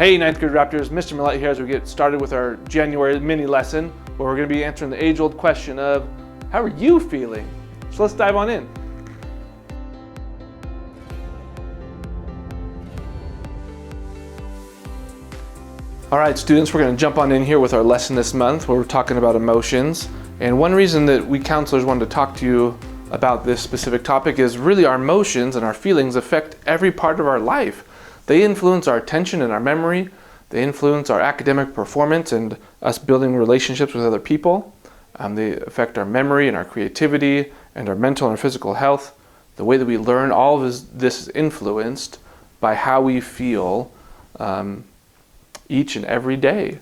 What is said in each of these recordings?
Hey ninth grade Raptors, Mr. Millette here as we get started with our January mini lesson where we're going to be answering the age-old question of how are you feeling? So let's dive on in. All right, students, we're going to jump on in here with our lesson this month where we're talking about emotions. And one reason that we counselors wanted to talk to you about this specific topic is really our emotions and our feelings affect every part of our life. They influence our attention and our memory. They influence our academic performance and us building relationships with other people. They affect our memory and our creativity and our mental and our physical health. The way that we learn, all of this is influenced by how we feel each and every day.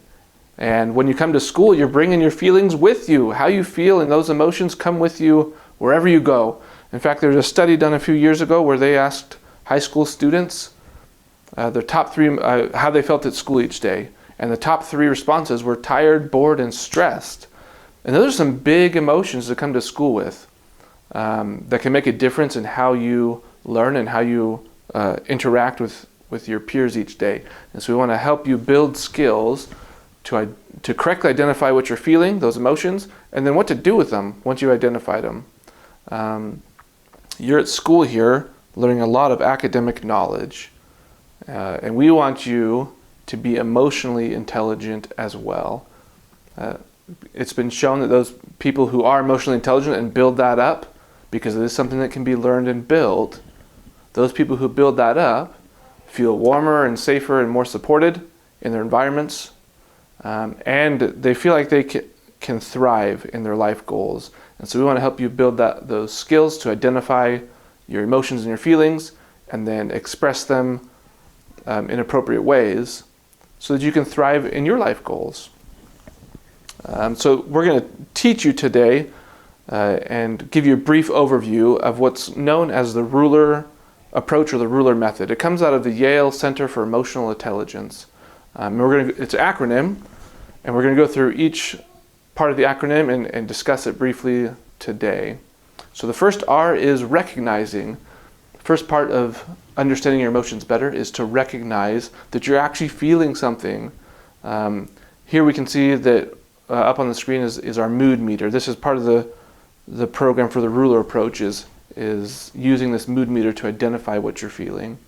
And when you come to school, you're bringing your feelings with you. How you feel and those emotions come with you wherever you go. In fact, there's a study done a few years ago where they asked high school students their top three, how they felt at school each day. And the top three responses were tired, bored, and stressed. And those are some big emotions to come to school with that can make a difference in how you learn and how you interact with your peers each day. And so we want to help you build skills to correctly identify what you're feeling, those emotions, and then what to do with them once you identify them. You're at school here learning a lot of academic knowledge. And we want you to be emotionally intelligent as well. It's been shown that those people who are emotionally intelligent and build that up, because it is something that can be learned and built, those people who build that up feel warmer and safer and more supported in their environments, and they feel like they can thrive in their life goals. And so we want to help you build those skills to identify your emotions and your feelings and then express them in appropriate ways so that you can thrive in your life goals. So we're going to teach you today and give you a brief overview of what's known as the ruler approach or the ruler method. It comes out of the Yale Center for Emotional Intelligence. It's an acronym, and we're going to go through each part of the acronym and discuss it briefly today. So the first R is recognizing. First part of understanding your emotions better is to recognize that you're actually feeling something. Here we can see that up on the screen is our mood meter. This is part of the program for the ruler approach is using this mood meter to identify what you're feeling.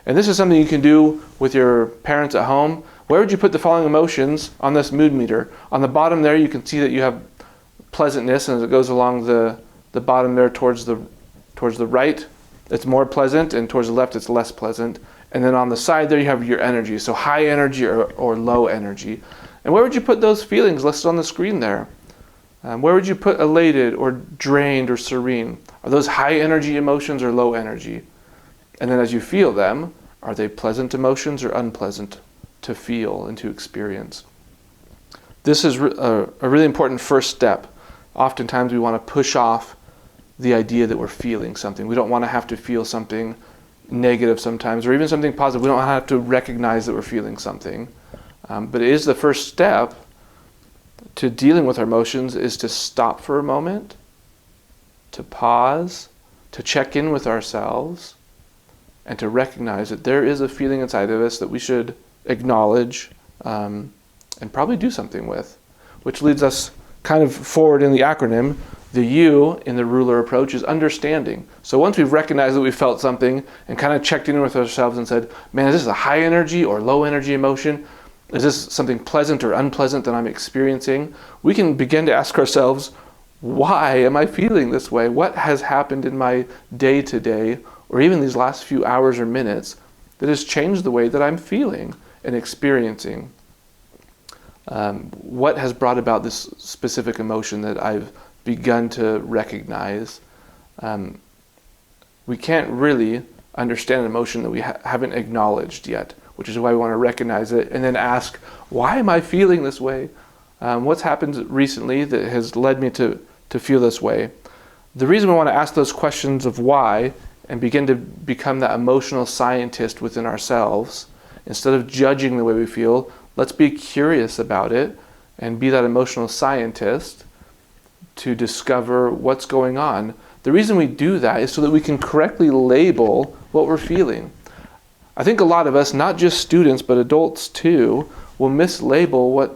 And this is something you can do with your parents at home. Where would you put the following emotions on this mood meter? On the bottom there you can see that you have pleasantness, and as it goes along the bottom there towards the right, it's more pleasant, and towards the left it's less pleasant. And then on the side there you have your energy, so high energy or low energy. And where would you put those feelings listed on the screen there? Where would you put elated or drained or serene? Are those high energy emotions or low energy? And then as you feel them, are they pleasant emotions or unpleasant to feel and to experience? This is a really important first step. Oftentimes we want to push off the idea that we're feeling something. We don't want to have to feel something negative sometimes, or even something positive. We don't have to recognize that we're feeling something. But it is the first step to dealing with our emotions is to stop for a moment, to pause, to check in with ourselves, and to recognize that there is a feeling inside of us that we should acknowledge and probably do something with, which leads us kind of forward in the acronym. The U in the ruler approach is understanding. So once we've recognized that we felt something and kind of checked in with ourselves and said, man, is this a high energy or low energy emotion? Is this something pleasant or unpleasant that I'm experiencing? We can begin to ask ourselves, why am I feeling this way? What has happened in my day-to-day or even these last few hours or minutes that has changed the way that I'm feeling and experiencing? What has brought about this specific emotion that I've begun to recognize? We can't really understand an emotion that we haven't acknowledged yet, which is why we want to recognize it and then ask, why am I feeling this way? What's happened recently that has led me to feel this way? The reason we want to ask those questions of why and begin to become that emotional scientist within ourselves, instead of judging the way we feel, let's be curious about it and be that emotional scientist to discover what's going on. The reason we do that is so that we can correctly label what we're feeling. I think a lot of us, not just students, but adults too, will mislabel what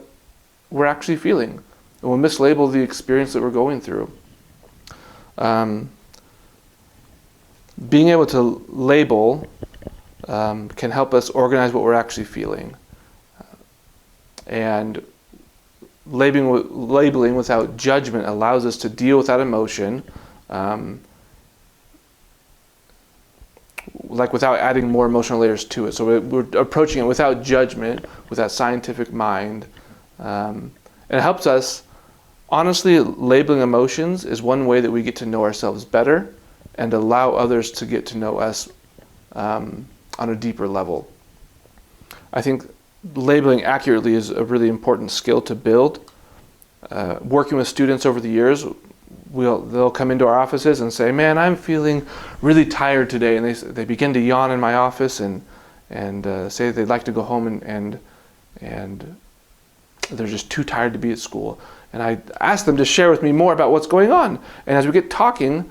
we're actually feeling. And we'll mislabel the experience that we're going through. Being able to label can help us organize what we're actually feeling. And labeling without judgment allows us to deal with that emotion, like without adding more emotional layers to it. So we're approaching it without judgment, with that scientific mind. And it helps us, honestly, labeling emotions is one way that we get to know ourselves better and allow others to get to know us on a deeper level. I think labeling accurately is a really important skill to build. Working with students over the years, they'll come into our offices and say, "Man, I'm feeling really tired today," and they begin to yawn in my office and say they'd like to go home and they're just too tired to be at school. And I ask them to share with me more about what's going on. And as we get talking,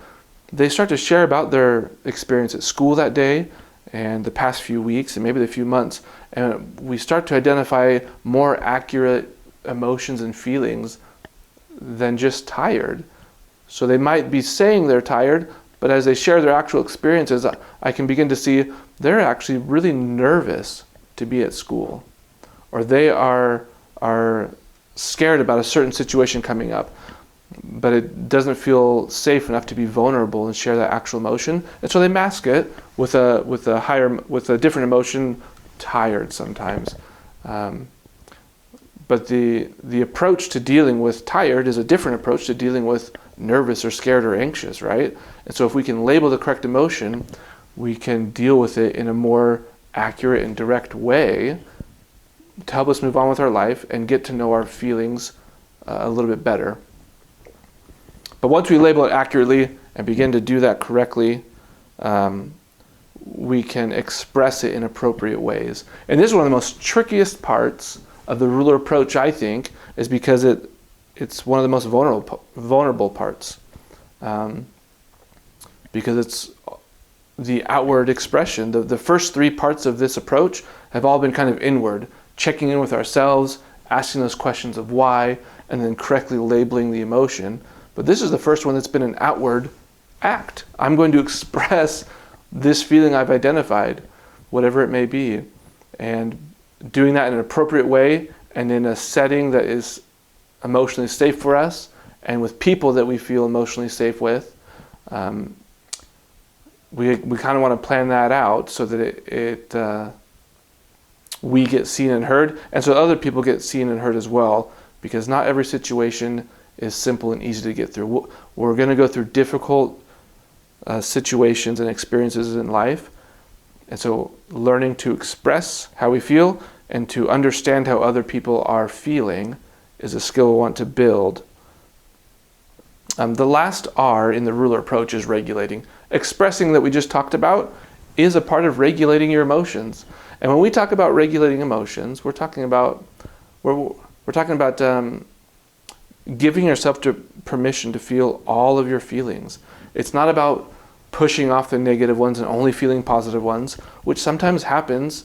they start to share about their experience at school that day and the past few weeks and maybe the few months. And we start to identify more accurate emotions and feelings than just tired. So they might be saying they're tired, but as they share their actual experiences, I can begin to see they're actually really nervous to be at school, or they are scared about a certain situation coming up, but it doesn't feel safe enough to be vulnerable and share that actual emotion, and so they mask it with a different emotion, tired sometimes. But the approach to dealing with tired is a different approach to dealing with nervous or scared or anxious, right? And so if we can label the correct emotion, we can deal with it in a more accurate and direct way to help us move on with our life and get to know our feelings a little bit better. But once we label it accurately and begin to do that correctly, we can express it in appropriate ways. And this is one of the most trickiest parts of the ruler approach, I think, is because it's one of the most vulnerable parts. Because it's the outward expression. The first three parts of this approach have all been kind of inward, checking in with ourselves, asking those questions of why, and then correctly labeling the emotion. But this is the first one that's been an outward act. I'm going to express this feeling I've identified, whatever it may be. And doing that in an appropriate way and in a setting that is emotionally safe for us and with people that we feel emotionally safe with. We kind of want to plan that out so that we get seen and heard, and so other people get seen and heard as well, because not every situation is simple and easy to get through. We're going to go through difficult situations and experiences in life, and so learning to express how we feel and to understand how other people are feeling is a skill we want to build. The last R in the ruler approach is regulating. Expressing, that we just talked about, is a part of regulating your emotions. And when we talk about regulating emotions, we're talking about giving yourself permission to feel all of your feelings. It's not about pushing off the negative ones and only feeling positive ones, which sometimes happens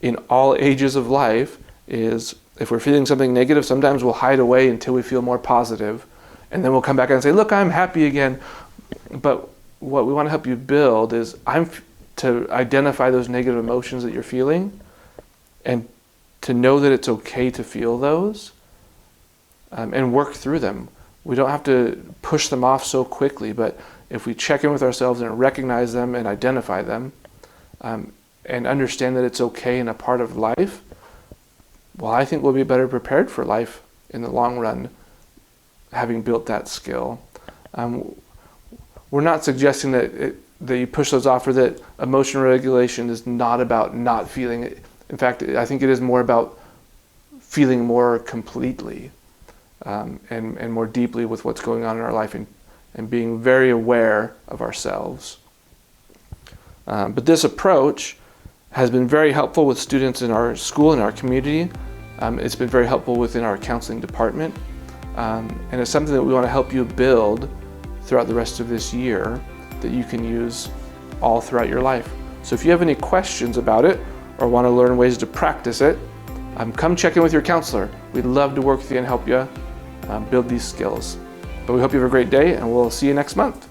in all ages of life. Is if we're feeling something negative, sometimes we'll hide away until we feel more positive, and then we'll come back and say, "Look, I'm happy again." But what we want to help you build is to identify those negative emotions that you're feeling, and to know that it's okay to feel those, and work through them. We don't have to push them off so quickly, but if we check in with ourselves and recognize them and identify them, and understand that it's okay and a part of life, well, I think we'll be better prepared for life in the long run, having built that skill. We're not suggesting that you push those off, or that emotional regulation is not about not feeling it. In fact, I think it is more about feeling more completely and more deeply with what's going on in our life, and being very aware of ourselves. But this approach has been very helpful with students in our school and our community. It's been very helpful within our counseling department. And it's something that we want to help you build throughout the rest of this year that you can use all throughout your life. So if you have any questions about it or want to learn ways to practice it, come check in with your counselor. We'd love to work with you and help you build these skills. But we hope you have a great day, and we'll see you next month.